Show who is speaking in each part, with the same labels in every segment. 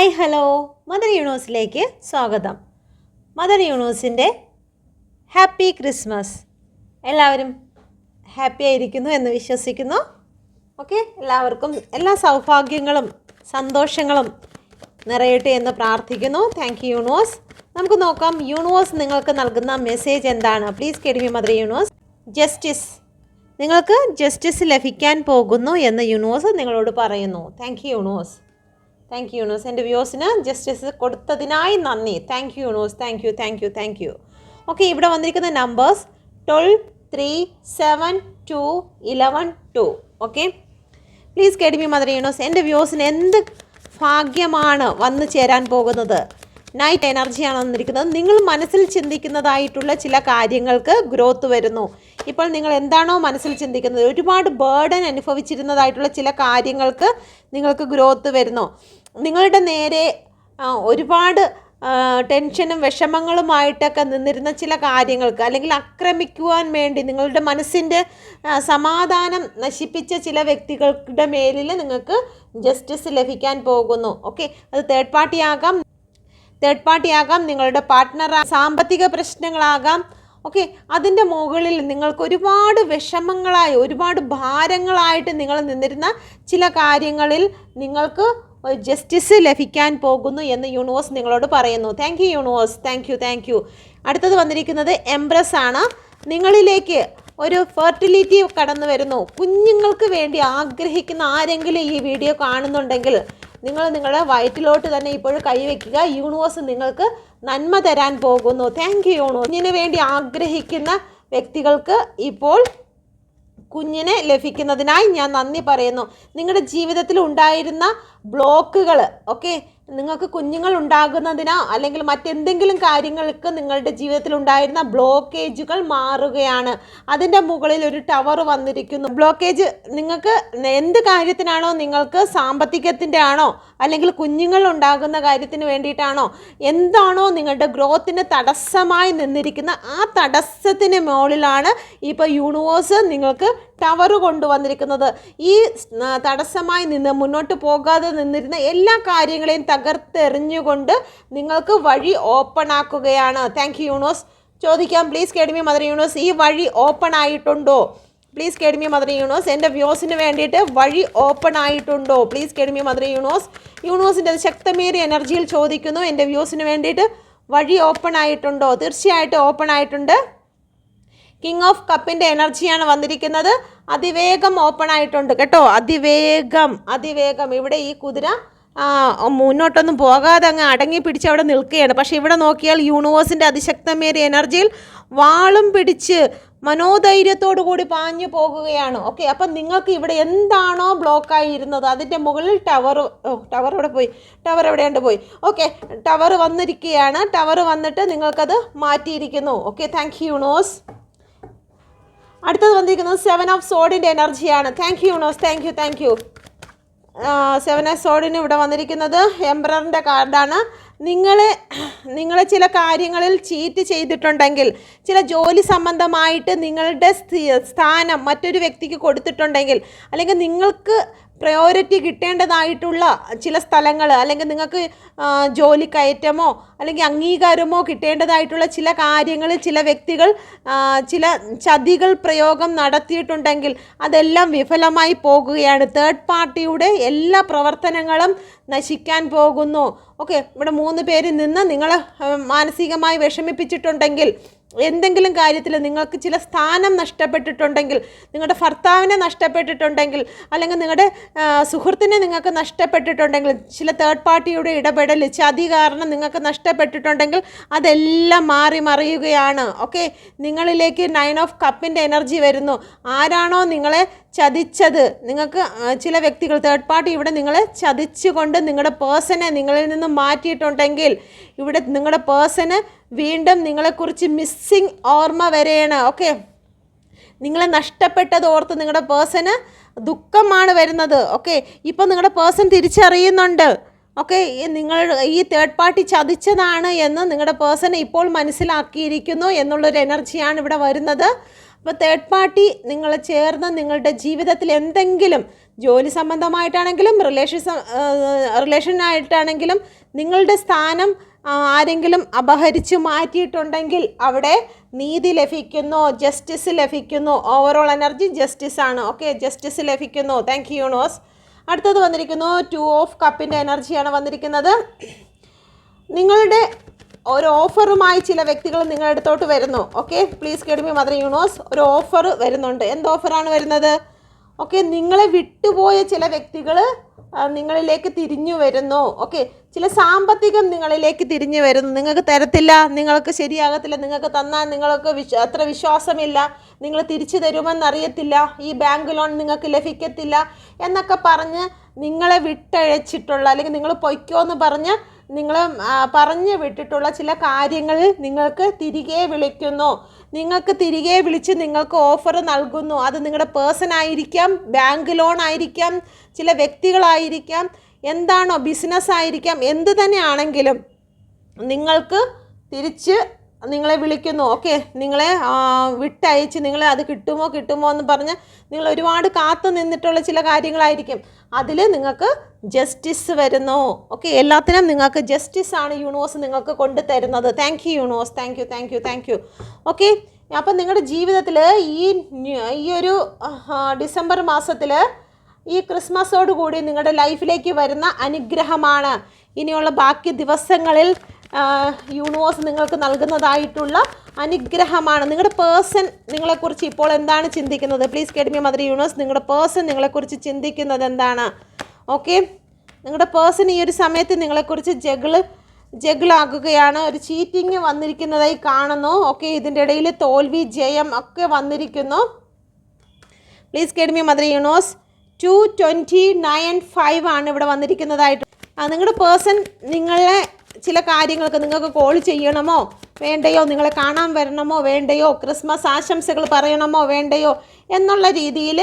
Speaker 1: Hi hello mother യൂണിവേഴ്സിലേക്ക് സ്വാഗതം. Mother യൂണിവേഴ്സിൻ്റെ ഹാപ്പി ക്രിസ്മസ്. എല്ലാവരും ഹാപ്പി ആയിരിക്കുന്നു എന്ന് വിശ്വസിക്കുന്നു. ഓക്കെ, എല്ലാവർക്കും എല്ലാ സൗഭാഗ്യങ്ങളും സന്തോഷങ്ങളും നിറയട്ടെ എന്ന് പ്രാർത്ഥിക്കുന്നു. Thank you universe. നമുക്ക് നോക്കാം യൂണിവേഴ്സ് നിങ്ങൾക്ക് നൽകുന്ന മെസ്സേജ് എന്താണ്. Please guide me mother universe. Justice, നിങ്ങൾക്ക് ജസ്റ്റിസ് ലഭിക്കാൻ പോകുന്നു എന്ന് യൂണിവേഴ്സ് നിങ്ങളോട് പറയുന്നു. Thank you universe. Thank you universe. എൻ്റെ വ്യൂസിന് ജസ്റ്റിസ് കൊടുത്തതിനായി നന്ദി. Thank you universe. Thank you. Okay, ഇവിടെ വന്നിരിക്കുന്ന numbers 12, 3, 7, 2, 11, 2. Okay, please guide me mother universe. എൻ്റെ വ്യൂസിന് എന്ത് ഭാഗ്യമാണ് വന്നു ചേരാൻ പോകുന്നത്. നൈറ്റ് എനർജിയാണ് വന്നിരിക്കുന്നത്. നിങ്ങൾ മനസ്സിൽ ചിന്തിക്കുന്നതായിട്ടുള്ള ചില കാര്യങ്ങൾക്ക് ഗ്രോത്ത് വരുന്നു. ഇപ്പോൾ നിങ്ങൾ എന്താണോ മനസ്സിൽ ചിന്തിക്കുന്നത്, ഒരുപാട് ബേർഡൻ അനുഭവിച്ചിരുന്നതായിട്ടുള്ള ചില കാര്യങ്ങൾക്ക് നിങ്ങൾക്ക് ഗ്രോത്ത് വരുന്നു. നിങ്ങളുടെ നേരെ ഒരുപാട് ടെൻഷനും വിഷമങ്ങളുമായിട്ടൊക്കെ നിന്നിരുന്ന ചില കാര്യങ്ങൾക്ക്, അല്ലെങ്കിൽ ആക്രമിക്കുവാൻ വേണ്ടി നിങ്ങളുടെ മനസ്സിൻ്റെ സമാധാനം നശിപ്പിച്ച ചില വ്യക്തികളുടെ മേലിൽ നിങ്ങൾക്ക് ജസ്റ്റിസ് ലഭിക്കാൻ പോകുന്നു. ഓക്കെ, അത് തേർഡ് പാർട്ടി ആകാം, നിങ്ങളുടെ പാർട്ട്ണർ, സാമ്പത്തിക പ്രശ്നങ്ങളാകാം. ഓക്കെ, അതിൻ്റെ മുകളിൽ നിങ്ങൾക്ക് ഒരുപാട് വിഷമങ്ങളായി, ഒരുപാട് ഭാരങ്ങളായിട്ട് നിങ്ങൾ നിന്നിരുന്ന ചില കാര്യങ്ങളിൽ നിങ്ങൾക്ക് ജസ്റ്റിസ് ലഭിക്കാൻ പോകുന്നു എന്ന് യൂണിവേഴ്സ് നിങ്ങളോട് പറയുന്നു. Thank you universe. Thank U. അടുത്തത് വന്നിരിക്കുന്നത് എംപ്രസ് ആണ്. നിങ്ങളിലേക്ക് ഒരു ഫെർട്ടിലിറ്റി കടന്നു വരുന്നു. കുഞ്ഞുങ്ങൾക്ക് വേണ്ടി ആഗ്രഹിക്കുന്ന ആരെങ്കിലും ഈ വീഡിയോ കാണുന്നുണ്ടെങ്കിൽ നിങ്ങൾ നിങ്ങളുടെ വയറ്റിലോട്ട് തന്നെ ഇപ്പോൾ കൈവയ്ക്കുക. യൂണിവേഴ്സ് നിങ്ങൾക്ക് നന്മ തരാൻ പോകുന്നു. Thank you universe. കുഞ്ഞിന് വേണ്ടി ആഗ്രഹിക്കുന്ന വ്യക്തികൾക്ക് ഇപ്പോൾ കുഞ്ഞിനെ ലഭിക്കുന്നതിനായി ഞാൻ നന്ദി പറയുന്നു. നിങ്ങളുടെ ജീവിതത്തിൽ ഉണ്ടായിരുന്ന ബ്ലോക്കുകൾ, ഓക്കെ, നിങ്ങൾക്ക് കുഞ്ഞുങ്ങൾ ഉണ്ടാകുന്നതിനോ അല്ലെങ്കിൽ മറ്റെന്തെങ്കിലും കാര്യങ്ങൾക്ക് നിങ്ങളുടെ ജീവിതത്തിൽ ഉണ്ടായിരുന്ന ബ്ലോക്കേജുകൾ മാറുകയാണ്. അതിൻ്റെ മുകളിൽ ഒരു ടവർ വന്നിരിക്കുന്നു. ബ്ലോക്കേജ് നിങ്ങൾക്ക് എന്ത് കാര്യത്തിനാണോ, നിങ്ങൾക്ക് സാമ്പത്തികത്തിൻ്റെ ആണോ, അല്ലെങ്കിൽ കുഞ്ഞുങ്ങൾ ഉണ്ടാകുന്ന കാര്യത്തിന് വേണ്ടിയിട്ടാണോ, എന്താണോ നിങ്ങളുടെ ഗ്രോത്തിന് തടസ്സമായി നിന്നിരിക്കുന്ന ആ തടസ്സത്തിന് മുകളിലാണ് ഇപ്പോൾ യൂണിവേഴ്സ് നിങ്ങൾക്ക് ടവർ കൊണ്ടുവന്നിരിക്കുന്നത്. ഈ തടസ്സമായി നിന്ന് മുന്നോട്ട് പോകാതെ നിന്നിരുന്ന എല്ലാ കാര്യങ്ങളെയും തകർത്തെറിഞ്ഞുകൊണ്ട് നിങ്ങൾക്ക് വഴി ഓപ്പൺ ആക്കുകയാണ്. Thank you universe. ചോദിക്കാം, please guide me mother universe, ഈ വഴി ഓപ്പൺ ആയിട്ടുണ്ടോ? Please guide me mother universe. എൻ്റെ വ്യൂസിന് വേണ്ടിയിട്ട് വഴി ഓപ്പൺ ആയിട്ടുണ്ടോ? Please guide me mother universe. യൂണിവേഴ്സിൻ്റെ ശക്തമേറിയ എനർജിയിൽ ചോദിക്കുന്നു, എൻ്റെ വ്യൂസിന് വേണ്ടിയിട്ട് വഴി ഓപ്പൺ ആയിട്ടുണ്ടോ? തീർച്ചയായിട്ടും ഓപ്പൺ ആയിട്ടുണ്ട്. കിങ് ഓഫ് കപ്പിൻ്റെ എനർജിയാണ് വന്നിരിക്കുന്നത്. അതിവേഗം ഓപ്പൺ ആയിട്ടുണ്ട് കേട്ടോ. അതിവേഗം. ഇവിടെ ഈ കുതിര മുന്നോട്ടൊന്നും പോകാതെ അങ്ങ് അടങ്ങി പിടിച്ച് അവിടെ നിൽക്കുകയാണ്. പക്ഷേ ഇവിടെ നോക്കിയാൽ യൂണിവേഴ്സിൻ്റെ അതിശക്തമേറിയ എനർജിയിൽ വാളും പിടിച്ച് മനോധൈര്യത്തോടു കൂടി പാഞ്ഞു പോകുകയാണ്. ഓക്കെ, അപ്പം നിങ്ങൾക്ക് ഇവിടെ എന്താണോ ബ്ലോക്കായി ഇരുന്നത് അതിൻ്റെ മുകളിൽ ടവർ എവിടെയുണ്ട് പോയി. ഓക്കെ, ടവർ വന്നിരിക്കുകയാണ്. ടവർ വന്നിട്ട് നിങ്ങൾക്കത് മാറ്റിയിരിക്കുന്നു. Okay, thank you universe. അടുത്തത് വന്നിരിക്കുന്നത് 7 ഓഫ് സോഡിൻ്റെ എനർജിയാണ്. Thank you universe. Thank you. 7 of സോഡിന് ഇവിടെ വന്നിരിക്കുന്നത് എംപററിൻ്റെ കാർഡാണ്. നിങ്ങളെ ചില കാര്യങ്ങളിൽ ചീറ്റ് ചെയ്തിട്ടുണ്ടെങ്കിൽ, ചില ജോലി സംബന്ധമായിട്ട് നിങ്ങളുടെ സ്ഥാനം മറ്റൊരു വ്യക്തിക്ക് കൊടുത്തിട്ടുണ്ടെങ്കിൽ, അല്ലെങ്കിൽ നിങ്ങൾക്ക് പ്രയോറിറ്റി കിട്ടേണ്ടതായിട്ടുള്ള ചില സ്ഥലങ്ങൾ, അല്ലെങ്കിൽ നിങ്ങൾക്ക് ജോലി കയറ്റമോ അല്ലെങ്കിൽ അംഗീകാരമോ കിട്ടേണ്ടതായിട്ടുള്ള ചില കാര്യങ്ങളിൽ ചില വ്യക്തികൾ ചില ചതികൾ പ്രയോഗം നടത്തിയിട്ടുണ്ടെങ്കിൽ അതെല്ലാം വിഫലമായി പോകുകയാണ്. തേർഡ് പാർട്ടിയുടെ എല്ലാ പ്രവർത്തനങ്ങളും നശിക്കാൻ പോകുന്നു. ഓക്കെ, ഇവിടെ 3 പേരിൽ നിന്ന് നിങ്ങളെ മാനസികമായി വിഷമിപ്പിച്ചിട്ടുണ്ടെങ്കിൽ, എന്തെങ്കിലും കാര്യത്തിൽ നിങ്ങൾക്ക് ചില സ്ഥാനം നഷ്ടപ്പെട്ടിട്ടുണ്ടെങ്കിൽ, നിങ്ങളുടെ ഭർത്താവിനെ നഷ്ടപ്പെട്ടിട്ടുണ്ടെങ്കിൽ, അല്ലെങ്കിൽ നിങ്ങളുടെ സുഹൃത്തിനെ നിങ്ങൾക്ക് നഷ്ടപ്പെട്ടിട്ടുണ്ടെങ്കിൽ, ചില തേർഡ് പാർട്ടിയുടെ ഇടപെടൽ, ചതി കാരണം നിങ്ങൾക്ക് നഷ്ടപ്പെട്ടിട്ടുണ്ടെങ്കിൽ അതെല്ലാം മാറി മറിയുകയാണ്. ഓക്കെ, നിങ്ങളിലേക്ക് 9 ഓഫ് കപ്പിൻ്റെ എനർജി വരുന്നു. ആരാണോ നിങ്ങളെ ചതിച്ചത്, നിങ്ങൾക്ക് ചില വ്യക്തികൾ തേർഡ് പാർട്ടി ഇവിടെ നിങ്ങളെ ചതിച്ചുകൊണ്ട് നിങ്ങളുടെ പേഴ്സണെ നിങ്ങളിൽ നിന്ന് മാറ്റിയിട്ടുണ്ടെങ്കിൽ, ഇവിടെ നിങ്ങളുടെ പേഴ്സണ് വീണ്ടും നിങ്ങളെക്കുറിച്ച് മിസ്സിങ് ഓർമ്മ വരെയാണ്. ഓക്കെ, നിങ്ങളെ നഷ്ടപ്പെട്ടത് ഓർത്ത് നിങ്ങളുടെ പേഴ്സണ് ദുഃഖമാണ് വരുന്നത്. ഓക്കെ, ഇപ്പോൾ നിങ്ങളുടെ പേഴ്സൺ തിരിച്ചറിയുന്നുണ്ട്. ഓക്കെ, നിങ്ങൾ ഈ തേർഡ് പാർട്ടി ചതിച്ചതാണ് എന്ന് നിങ്ങളുടെ പേഴ്സൺ ഇപ്പോൾ മനസ്സിലാക്കിയിരിക്കുന്നു എന്നുള്ളൊരു എനർജിയാണ് ഇവിടെ വരുന്നത്. അപ്പോൾ തേർഡ് പാർട്ടി നിങ്ങളെ ചേർന്ന് നിങ്ങളുടെ ജീവിതത്തിൽ എന്തെങ്കിലും ജോലി സംബന്ധമായിട്ടാണെങ്കിലും റിലേഷനായിട്ടാണെങ്കിലും നിങ്ങളുടെ സ്ഥാനം ആരെങ്കിലും അപഹരിച്ച് മാറ്റിയിട്ടുണ്ടെങ്കിൽ അവിടെ നീതി ലഭിക്കുന്നു, ജസ്റ്റിസ് ലഭിക്കുന്നു. ഓവറോൾ എനർജി ജസ്റ്റിസ് ആണ്. ഓക്കെ, ജസ്റ്റിസ് ലഭിക്കുന്നു. Thank you universe. അടുത്തത് വന്നിരിക്കുന്നു 2 ഓഫ് കപ്പിൻ്റെ എനർജിയാണ് വന്നിരിക്കുന്നത്. നിങ്ങളുടെ ഒരു ഓഫറുമായി ചില വ്യക്തികൾ നിങ്ങളുടെ അടുത്തോട്ട് വരുന്നു. Okay, please guide me mother universe. ഒരു ഓഫർ വരുന്നുണ്ട്. എന്ത് ഓഫറാണ് വരുന്നത്? ഓക്കെ, നിങ്ങളെ വിട്ടുപോയ ചില വ്യക്തികൾ നിങ്ങളിലേക്ക് തിരിഞ്ഞു വരുന്നു. ഓക്കെ, ചില സാമ്പത്തികം നിങ്ങളിലേക്ക് തിരിഞ്ഞു വരുന്നു. നിങ്ങൾക്ക് തരത്തില്ല, നിങ്ങൾക്ക് ശരിയാകത്തില്ല, നിങ്ങൾക്ക് തന്നാൽ നിങ്ങൾക്ക് അത്ര വിശ്വാസമില്ല, നിങ്ങൾ തിരിച്ചു തരുമെന്നറിയത്തില്ല, ഈ ബാങ്ക് ലോൺ നിങ്ങൾക്ക് ലഭിക്കത്തില്ല എന്നൊക്കെ പറഞ്ഞ് നിങ്ങളെ വിട്ടയച്ചിട്ടുള്ള, അല്ലെങ്കിൽ നിങ്ങൾ പൊയ്ക്കോ എന്ന് പറഞ്ഞ് നിങ്ങൾ പറഞ്ഞു വിട്ടിട്ടുള്ള ചില കാര്യങ്ങൾ നിങ്ങൾക്ക് തിരികെ വിളിക്കുന്നു. നിങ്ങൾക്ക് തിരികെ വിളിച്ച് നിങ്ങൾക്ക് ഓഫർ നൽകുന്നു. അത് നിങ്ങളുടെ പേഴ്സൺ ആയിരിക്കാം, ബാങ്ക് ലോൺ ആയിരിക്കാം, ചില വ്യക്തികളായിരിക്കാം, എന്താണോ ബിസിനസ് ആയിരിക്കാം, എന്ത് തന്നെ ആണെങ്കിലും നിങ്ങൾക്ക് തിരിച്ച് നിങ്ങളെ വിളിക്കുന്നു. ഓക്കെ, നിങ്ങളെ വിട്ടയച്ച് നിങ്ങളെ അത് കിട്ടുമോ എന്ന് പറഞ്ഞ് നിങ്ങൾ ഒരുപാട് കാത്തു നിന്നിട്ടുള്ള ചില കാര്യങ്ങളായിരിക്കും. അതിൽ നിങ്ങൾക്ക് ജസ്റ്റിസ് വരുന്നു. ഓക്കെ, എല്ലാത്തിനും നിങ്ങൾക്ക് ജസ്റ്റിസ് ആണ് യൂണിവേഴ്സ് നിങ്ങൾക്ക് കൊണ്ടുതരുന്നത്. Thank you universe. Thank you. Okay, അപ്പം നിങ്ങളുടെ ജീവിതത്തിൽ ഈ ഒരു ഡിസംബർ മാസത്തിൽ ഈ ക്രിസ്മസോടുകൂടി നിങ്ങളുടെ ലൈഫിലേക്ക് വരുന്ന അനുഗ്രഹമാണ്. ഇനിയുള്ള ബാക്കി ദിവസങ്ങളിൽ യൂണിവേഴ്സ് നിങ്ങൾക്ക് നൽകുന്നതായിട്ടുള്ള അനുഗ്രഹമാണ്. നിങ്ങളുടെ പേഴ്സൺ നിങ്ങളെക്കുറിച്ച് ഇപ്പോൾ എന്താണ് ചിന്തിക്കുന്നത്? Please guide me mother universe. നിങ്ങളുടെ പേഴ്സൺ നിങ്ങളെക്കുറിച്ച് ചിന്തിക്കുന്നത് എന്താണ്? ഓക്കെ, നിങ്ങളുടെ പേഴ്സൺ ഈ ഒരു സമയത്ത് നിങ്ങളെക്കുറിച്ച് ജഗിളാകുകയാണ്. ഒരു ചീറ്റിങ് വന്നിരിക്കുന്നതായി കാണുന്നു. ഓക്കെ, ഇതിൻ്റെ ഇടയിൽ തോൽവി ജയം ഒക്കെ വന്നിരിക്കുന്നു. Please guide me mother universe. 229 ആണ് ഇവിടെ വന്നിരിക്കുന്നതായിട്ട്. നിങ്ങളുടെ പേഴ്സൺ നിങ്ങളെ ചില കാര്യങ്ങൾക്ക് നിങ്ങൾക്ക് കോൾ ചെയ്യണമോ വേണ്ടയോ, നിങ്ങളെ കാണാൻ വരണമോ വേണ്ടയോ, ക്രിസ്മസ് ആശംസകൾ പറയണമോ വേണ്ടയോ എന്നുള്ള രീതിയിൽ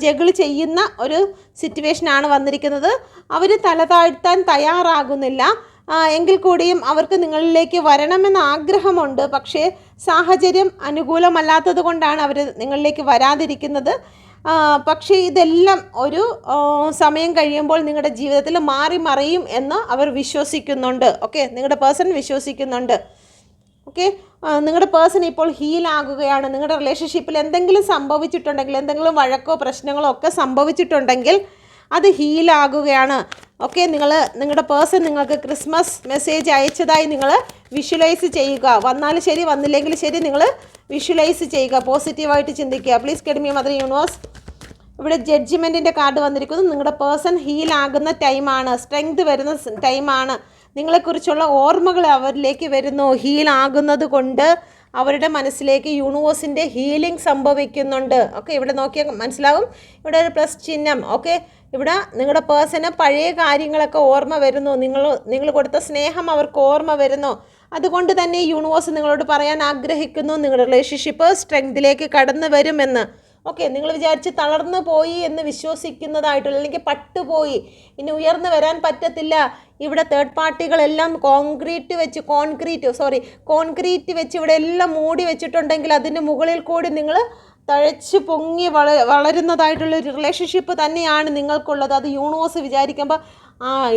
Speaker 1: ജഗിൾ ചെയ്യുന്ന ഒരു സിറ്റുവേഷനാണ് വന്നിരിക്കുന്നത്. അവർ തല താഴ്ത്താൻ തയ്യാറാകുന്നില്ല. എങ്കിൽ കൂടിയും അവർക്ക് നിങ്ങളിലേക്ക് വരണമെന്ന് ആഗ്രഹമുണ്ട്. പക്ഷേ സാഹചര്യം അനുകൂലമല്ലാത്തത് കൊണ്ടാണ് അവർ നിങ്ങളിലേക്ക് വരാതിരിക്കുന്നത്. പക്ഷേ ഇതെല്ലാം ഒരു സമയം കഴിയുമ്പോൾ നിങ്ങളുടെ ജീവിതത്തിൽ മാറി മറിയും എന്ന് അവർ വിശ്വസിക്കുന്നുണ്ട്. ഓക്കെ, നിങ്ങളുടെ പേഴ്സൺ വിശ്വസിക്കുന്നുണ്ട്. ഓക്കെ, നിങ്ങളുടെ പേഴ്സൺ ഇപ്പോൾ ഹീലാകുകയാണ്. നിങ്ങളുടെ റിലേഷൻഷിപ്പിൽ എന്തെങ്കിലും സംഭവിച്ചിട്ടുണ്ടെങ്കിൽ, എന്തെങ്കിലും വഴക്കോ പ്രശ്നങ്ങളോ ഒക്കെ സംഭവിച്ചിട്ടുണ്ടെങ്കിൽ അത് ഹീലാകുകയാണ്. ഓക്കെ, നിങ്ങളുടെ പേഴ്സൺ നിങ്ങൾക്ക് ക്രിസ്മസ് മെസ്സേജ് അയച്ചതായി നിങ്ങൾ വിഷ്വലൈസ് ചെയ്യുക. വന്നാലും ശരി വന്നില്ലെങ്കിൽ ശരി നിങ്ങൾ വിഷ്വലൈസ് ചെയ്യുക, പോസിറ്റീവായിട്ട് ചിന്തിക്കുക. Please guide me mother universe. ഇവിടെ ജഡ്ജ്മെൻറ്റിൻ്റെ കാർഡ് വന്നിരിക്കുന്നു. നിങ്ങളുടെ പേഴ്സൺ ഹീലാകുന്ന ടൈമാണ്, സ്ട്രെങ്ത് വരുന്ന ടൈമാണ്. നിങ്ങളെക്കുറിച്ചുള്ള ഓർമ്മകൾ അവരിലേക്ക് വരുന്നു. ഹീലാകുന്നത് കൊണ്ട് അവരുടെ മനസ്സിലേക്ക് യൂണിവേഴ്സിൻ്റെ ഹീലിംഗ് സംഭവിക്കുന്നുണ്ട്. ഓക്കെ, ഇവിടെ നോക്കിയാൽ മനസ്സിലാകും. ഇവിടെ ഒരു പ്ലസ് ചിഹ്നം. ഓക്കെ, ഇവിടെ നിങ്ങളുടെ പേഴ്സണ് പഴയ കാര്യങ്ങളൊക്കെ ഓർമ്മ വരുന്നു. നിങ്ങൾ കൊടുത്ത സ്നേഹം അവർക്ക് ഓർമ്മ വരുന്നു. അതുകൊണ്ട് തന്നെ യൂണിവേഴ്സ് നിങ്ങളോട് പറയാൻ ആഗ്രഹിക്കുന്നു, നിങ്ങളുടെ റിലേഷൻഷിപ്പ് സ്ട്രെങ്തിലേക്ക് കടന്നു വരുമെന്ന്. ഓക്കെ, നിങ്ങൾ വിചാരിച്ച് തളർന്നു പോയി എന്ന് വിശ്വസിക്കുന്നതായിട്ടുള്ള, അല്ലെങ്കിൽ പട്ടുപോയി ഇനി ഉയർന്നു വരാൻ പറ്റത്തില്ല, ഇവിടെ തേർഡ് പാർട്ടികളെല്ലാം കോൺക്രീറ്റ് വെച്ച് ഇവിടെ എല്ലാം മൂടി വെച്ചിട്ടുണ്ടെങ്കിൽ അതിന് മുകളിൽ കൂടി നിങ്ങൾ തഴച്ച് പൊങ്ങി വളരുന്നതായിട്ടുള്ളൊരു റിലേഷൻഷിപ്പ് തന്നെയാണ് നിങ്ങൾക്കുള്ളത്. അത് യൂണിവേഴ്സ് വിചാരിക്കുമ്പോൾ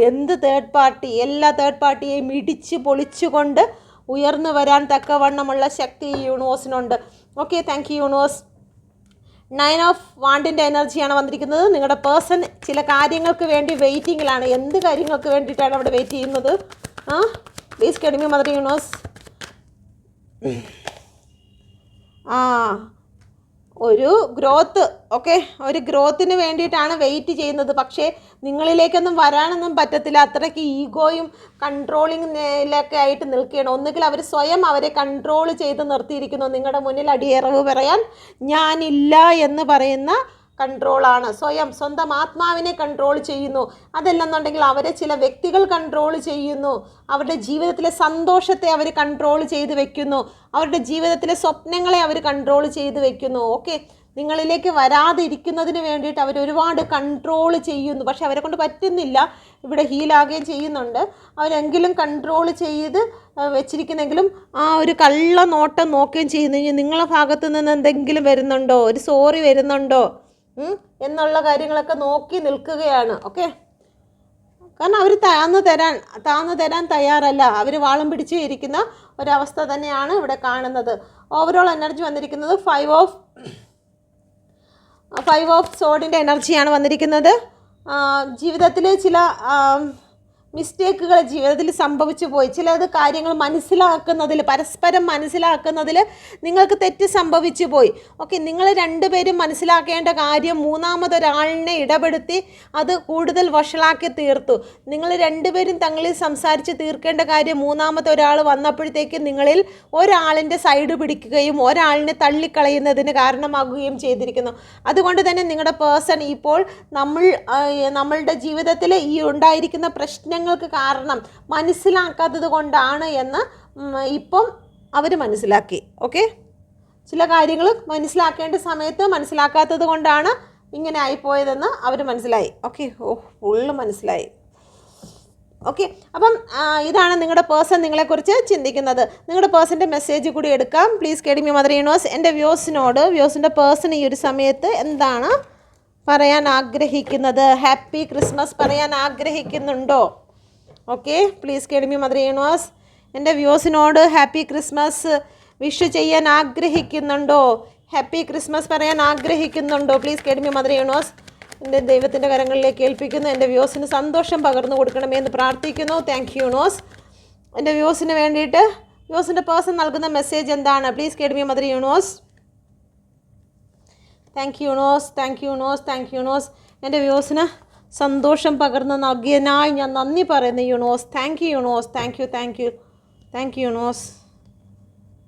Speaker 1: എന്ത് തേർഡ് പാർട്ടി, എല്ലാ തേർഡ് പാർട്ടിയെയും ഇടിച്ച് പൊളിച്ചുകൊണ്ട് ഉയർന്നു വരാൻ തക്കവണ്ണമുള്ള ശക്തി യൂണിവേഴ്സിനുണ്ട്. Okay, thank you universe. 9 of വാണ്ടിൻ്റെ എനർജിയാണ് വന്നിരിക്കുന്നത്. നിങ്ങളുടെ പേഴ്സൺ ചില കാര്യങ്ങൾക്ക് വേണ്ടി വെയിറ്റിങ്ങിലാണ്. എന്ത് കാര്യങ്ങൾക്ക് വേണ്ടിയിട്ടാണ് അവിടെ വെയിറ്റ് ചെയ്യുന്നത്? Please guide me mother universe. ഒരു ഗ്രോത്ത്. ഓക്കെ, ഒരു ഗ്രോത്തിന് വേണ്ടിയിട്ടാണ് വെയിറ്റ് ചെയ്യുന്നത്. പക്ഷേ നിങ്ങളിലേക്കൊന്നും വരാനൊന്നും പറ്റത്തില്ല. അത്രയ്ക്ക് ഈഗോയും കൺട്രോളിങ്ങിലൊക്കെ ആയിട്ട് നിൽക്കുകയാണ്. ഒന്നുകിൽ അവർ സ്വയം അവരെ കൺട്രോൾ ചെയ്ത് നിർത്തിയിരിക്കുന്നു. നിങ്ങളുടെ മുന്നിൽ അടിയറവ് പറയാൻ ഞാനില്ല എന്ന് പറയുന്ന കൺട്രോളാണ്. സ്വന്തം ആത്മാവിനെ കൺട്രോൾ ചെയ്യുന്നു. അതല്ലെന്നുണ്ടെങ്കിൽ അവരെ ചില വ്യക്തികൾ കൺട്രോൾ ചെയ്യുന്നു. അവരുടെ ജീവിതത്തിലെ സന്തോഷത്തെ അവർ കൺട്രോൾ ചെയ്ത് വെക്കുന്നു. അവരുടെ ജീവിതത്തിലെ സ്വപ്നങ്ങളെ അവർ കൺട്രോൾ ചെയ്ത് വെക്കുന്നു. ഓക്കെ, നിങ്ങളിലേക്ക് വരാതിരിക്കുന്നതിന് വേണ്ടിയിട്ട് അവർ ഒരുപാട് കൺട്രോൾ ചെയ്യുന്നു. പക്ഷെ അവരെ കൊണ്ട് പറ്റുന്നില്ല. ഇവിടെ ഹീലാകുകയും ചെയ്യുന്നുണ്ട്. അവരെങ്കിലും കൺട്രോൾ ചെയ്ത് വെച്ചിരിക്കുന്നെങ്കിലും ആ ഒരു കള്ള നോട്ടം നോക്കുകയും ചെയ്യുന്നു. നിങ്ങളെ ഭാഗത്തു നിന്ന് എന്തെങ്കിലും വരുന്നുണ്ടോ, ഒരു സോറി വരുന്നുണ്ടോ എന്നുള്ള കാര്യങ്ങളൊക്കെ നോക്കി നിൽക്കുകയാണ്. ഓക്കെ, കാരണം അവർ താന്നു തരാൻ തയ്യാറല്ല. അവർ വാളും പിടിച്ച് ഇരിക്കുന്ന ഒരവസ്ഥ തന്നെയാണ് ഇവിടെ കാണുന്നത്. ഓവറോൾ എനർജി വന്നിരിക്കുന്നത് ഫൈവ് ഓഫ് സോഡിൻ്റെ എനർജിയാണ് വന്നിരിക്കുന്നത്. ജീവിതത്തിൽ ചില മിസ്റ്റേക്കുകൾ ജീവിതത്തിൽ സംഭവിച്ചു പോയി. ചിലത് കാര്യങ്ങൾ പരസ്പരം മനസ്സിലാക്കുന്നതിൽ നിങ്ങൾക്ക് തെറ്റ് സംഭവിച്ചു പോയി. ഓക്കെ, നിങ്ങൾ രണ്ടുപേരും മനസ്സിലാക്കേണ്ട കാര്യം മൂന്നാമതൊരാളിനെ ഇടപെടുത്തി അത് കൂടുതൽ വഷളാക്കി തീർത്തു. നിങ്ങൾ രണ്ടുപേരും തങ്ങളിൽ സംസാരിച്ച് തീർക്കേണ്ട കാര്യം മൂന്നാമത്തെ ഒരാൾ വന്നപ്പോഴത്തേക്ക് നിങ്ങളിൽ ഒരാളിൻ്റെ സൈഡ് പിടിക്കുകയും ഒരാളിനെ തള്ളിക്കളയുന്നതിന് കാരണമാകുകയും ചെയ്തിരിക്കുന്നു. അതുകൊണ്ട് തന്നെ നിങ്ങളുടെ പേഴ്സൺ ഇപ്പോൾ നമ്മളുടെ ജീവിതത്തിൽ ഈ ഉണ്ടായിരിക്കുന്ന പ്രശ്നങ്ങൾക്ക് കാരണം മനസ്സിലാക്കാത്തത് കൊണ്ടാണ് എന്ന് ഇപ്പം അവർ മനസ്സിലാക്കി. ഓക്കെ, ചില കാര്യങ്ങൾ മനസ്സിലാക്കേണ്ട സമയത്ത് മനസ്സിലാക്കാത്തത് കൊണ്ടാണ് ഇങ്ങനെ ആയിപ്പോയതെന്ന് അവർ മനസ്സിലായി. ഓക്കെ, ഫുള്ള് മനസ്സിലായി. ഓക്കെ, അപ്പം ഇതാണ് നിങ്ങളുടെ പേഴ്സൺ നിങ്ങളെക്കുറിച്ച് ചിന്തിക്കുന്നത്. നിങ്ങളുടെ പേഴ്സൻ്റെ മെസ്സേജ് കൂടി എടുക്കാം. Please guide me mother universe. എൻ്റെ വ്യൂസിൻ്റെ പേഴ്സൺ ഈ ഒരു സമയത്ത് എന്താണ് പറയാൻ ആഗ്രഹിക്കുന്നത്? ഹാപ്പി ക്രിസ്മസ് പറയാൻ ആഗ്രഹിക്കുന്നുണ്ടോ? Okay, please guide me mother universe. എൻ്റെ വ്യൂസിനോട് ഹാപ്പി ക്രിസ്മസ് വിഷ് ചെയ്യാൻ ആഗ്രഹിക്കുന്നുണ്ടോ? ഹാപ്പി ക്രിസ്മസ് പറയാൻ ആഗ്രഹിക്കുന്നുണ്ടോ? Please guide me mother universe. എൻ്റെ ദൈവത്തിൻ്റെ കരങ്ങളിലേക്ക് ഏൽപ്പിക്കുന്നു. എൻ്റെ വ്യൂസിന് സന്തോഷം പകർന്നു കൊടുക്കണമേ എന്ന് പ്രാർത്ഥിക്കുന്നു. Thank you universe. എൻ്റെ വ്യൂസിന് വേണ്ടിയിട്ട് വ്യൂസിൻ്റെ പേഴ്സൺ നൽകുന്ന മെസ്സേജ് എന്താണ്? Please guide me mother universe. Thank you universe. എൻ്റെ വ്യൂസിന് സന്തോഷം പകർന്ന് നൽകിയതിനായി ഞാൻ നന്ദി പറയുന്നു universe. Thank you universe.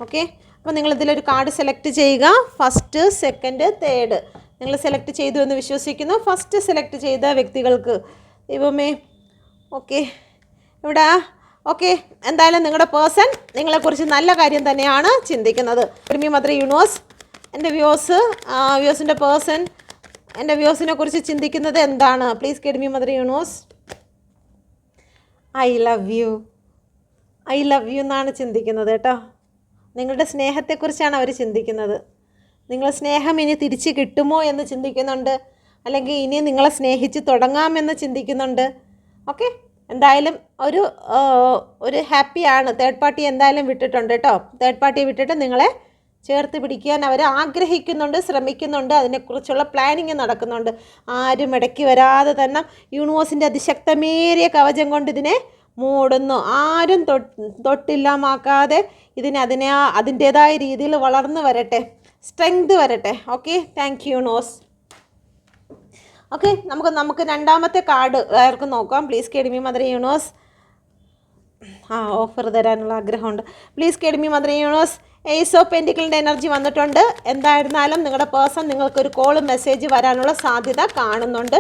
Speaker 1: Okay, അപ്പോൾ നിങ്ങളിതിലൊരു കാർഡ് സെലക്ട് ചെയ്യുക. ഫസ്റ്റ്, സെക്കൻഡ്, തേർഡ് നിങ്ങൾ സെലക്ട് ചെയ്തു എന്ന് വിശ്വസിക്കുന്നു. ഫസ്റ്റ് സെലക്ട് ചെയ്ത വ്യക്തികൾക്ക് ദൈവമേ. ഓക്കെ, ഇവിടെ ഓക്കെ, എന്തായാലും നിങ്ങളുടെ പേഴ്സൺ നിങ്ങളെക്കുറിച്ച് നല്ല കാര്യം തന്നെയാണ് ചിന്തിക്കുന്നത്. Me mother universe. എൻ്റെ വ്യൂസിൻ്റെ പേഴ്സൺ എൻ്റെ വ്യൂസിനെ കുറിച്ച് ചിന്തിക്കുന്നത് എന്താണ്? Please get me mother universe. I love you എന്നാണ് ചിന്തിക്കുന്നത് കേട്ടോ. നിങ്ങളുടെ സ്നേഹത്തെക്കുറിച്ചാണ് അവർ ചിന്തിക്കുന്നത്. നിങ്ങൾ സ്നേഹം ഇനി തിരിച്ച് കിട്ടുമോ എന്ന് ചിന്തിക്കുന്നുണ്ട്, അല്ലെങ്കിൽ ഇനി നിങ്ങളെ സ്നേഹിച്ച് തുടങ്ങാമെന്ന് ചിന്തിക്കുന്നുണ്ട്. ഓക്കെ, എന്തായാലും ഒരു ഹാപ്പിയാണ്. തേർഡ് പാർട്ടി എന്തായാലും വിട്ടിട്ടുണ്ട് കേട്ടോ. തേർഡ് പാർട്ടിയെ വിട്ടിട്ട് നിങ്ങളെ ചേർത്ത് പിടിക്കാൻ അവർ ആഗ്രഹിക്കുന്നുണ്ട്, ശ്രമിക്കുന്നുണ്ട്. അതിനെക്കുറിച്ചുള്ള പ്ലാനിങ് നടക്കുന്നുണ്ട്. ആരും ഇടയ്ക്ക് വരാതെ തന്നെ യൂണിവേഴ്സിൻ്റെ അതിശക്തമേറിയ കവചം കൊണ്ട് ഇതിനെ മൂടുന്നു. ആരും തൊട്ടില്ലാമാക്കാതെ അതിൻ്റേതായ രീതിയിൽ വളർന്നു വരട്ടെ, സ്ട്രെങ്ത് വരട്ടെ. Okay, thank you universe. Okay, നമുക്ക് രണ്ടാമത്തെ കാർഡ് ആർക്കും നോക്കാം. Please guide me mother universe. Offer തരാനുള്ള ആഗ്രഹമുണ്ട്. Please guide me mother universe. Ace of പെൻറ്റിക്കിളിൻ്റെ എനർജി വന്നിട്ടുണ്ട്. എന്തായിരുന്നാലും നിങ്ങളുടെ പേഴ്സൺ നിങ്ങൾക്കൊരു കോളും മെസ്സേജ് വരാനുള്ള സാധ്യത കാണുന്നുണ്ട്.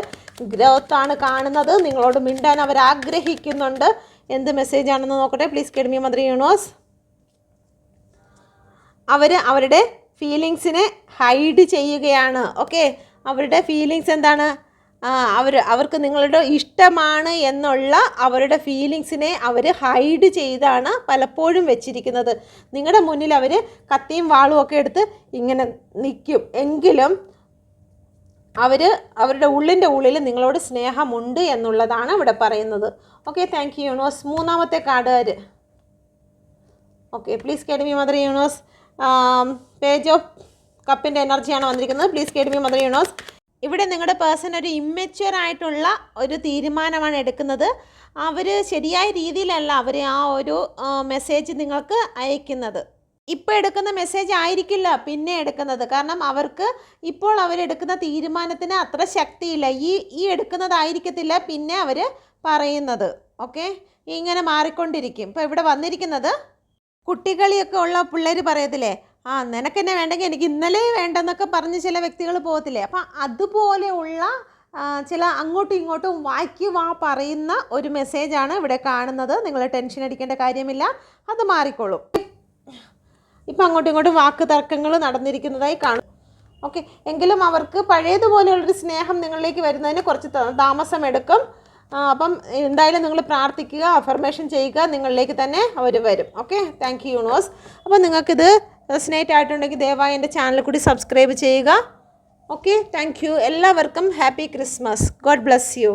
Speaker 1: ഗ്രോത്താണ് കാണുന്നത്. നിങ്ങളോട് മിണ്ടാൻ അവർ ആഗ്രഹിക്കുന്നുണ്ട്. എന്ത് മെസ്സേജാണെന്ന് നോക്കട്ടെ. Please guide me mother universe. അവരുടെ ഫീലിങ്സിനെ ഹൈഡ് ചെയ്യുകയാണ്. ഓക്കെ, അവരുടെ ഫീലിങ്സ് എന്താണ്? അവർക്ക് നിങ്ങളുടെ ഇഷ്ടമാണ് എന്നുള്ള അവരുടെ ഫീലിങ്സിനെ അവർ ഹൈഡ് ചെയ്താണ് പലപ്പോഴും വെച്ചിരിക്കുന്നത്. നിങ്ങളുടെ മുന്നിൽ അവർ കത്തിയും വാളും ഒക്കെ എടുത്ത് ഇങ്ങനെ നിൽക്കും. എങ്കിലും അവരുടെ ഉള്ളിൽ നിങ്ങളോട് സ്നേഹമുണ്ട് എന്നുള്ളതാണ് ഇവിടെ പറയുന്നത്. Okay, thank you universe. മൂന്നാമത്തെ card. Okay, please guide me mother universe. Page of കപ്പിൻ്റെ എനർജിയാണ് വന്നിരിക്കുന്നത്. Please guide me mother universe. ഇവിടെ നിങ്ങളുടെ പേഴ്സൺ ഒരു ഇമ്മച്വർ ആയിട്ടുള്ള ഒരു തീരുമാനമാണ് എടുക്കുന്നത്. അവർ ശരിയായ രീതിയിലല്ല അവർ ആ ഒരു മെസ്സേജ് നിങ്ങൾക്ക് അയക്കുന്നത്. ഇപ്പോൾ എടുക്കുന്ന മെസ്സേജ് ആയിരിക്കില്ല പിന്നെ എടുക്കുന്നത്. കാരണം അവർക്ക് ഇപ്പോൾ അവരെടുക്കുന്ന തീരുമാനത്തിന് അത്ര ശക്തിയില്ല. ഈ എടുക്കുന്നതായിരിക്കത്തില്ല പിന്നെ അവർ പറയുന്നത്. ഓക്കെ, ഇങ്ങനെ മാറിക്കൊണ്ടിരിക്കും. ഇപ്പോൾ ഇവിടെ വന്നിരിക്കുന്നത് കുട്ടികളിയൊക്കെ ഉള്ള പിള്ളേർ പറയത്തില്ലേ, നിനക്കെന്നെ വേണ്ടെങ്കിൽ എനിക്ക് ഇന്നലെ വേണ്ടെന്നൊക്കെ പറഞ്ഞ് ചില വ്യക്തികൾ പോകത്തില്ലേ. അപ്പം അതുപോലെയുള്ള ചില അങ്ങോട്ടും ഇങ്ങോട്ടും പറയുന്ന ഒരു മെസ്സേജാണ് ഇവിടെ കാണുന്നത്. നിങ്ങൾ ടെൻഷൻ അടിക്കേണ്ട കാര്യമില്ല, അത് മാറിക്കോളും. ഇപ്പം അങ്ങോട്ടും ഇങ്ങോട്ടും വാക്ക് തർക്കങ്ങൾ നടന്നിരിക്കുന്നതായി കാണും. ഓക്കെ, എങ്കിലും അവർക്ക് പഴയതുപോലെയുള്ളൊരു സ്നേഹം നിങ്ങളിലേക്ക് വരുന്നതിന് കുറച്ച് താമസമെടുക്കും. അപ്പം എന്തായാലും നിങ്ങൾ പ്രാർത്ഥിക്കുക, അഫർമേഷൻ ചെയ്യുക, നിങ്ങളിലേക്ക് തന്നെ അവർ വരും. Okay, thank you universe. അപ്പോൾ നിങ്ങൾക്കിത് റെസനേറ്റ് ആയിട്ടുണ്ടെങ്കിൽ ദയവായി എൻ്റെ ചാനൽ കൂടി സബ്സ്ക്രൈബ് ചെയ്യുക. Okay, thank you. എല്ലാവർക്കും happy Christmas. God bless U.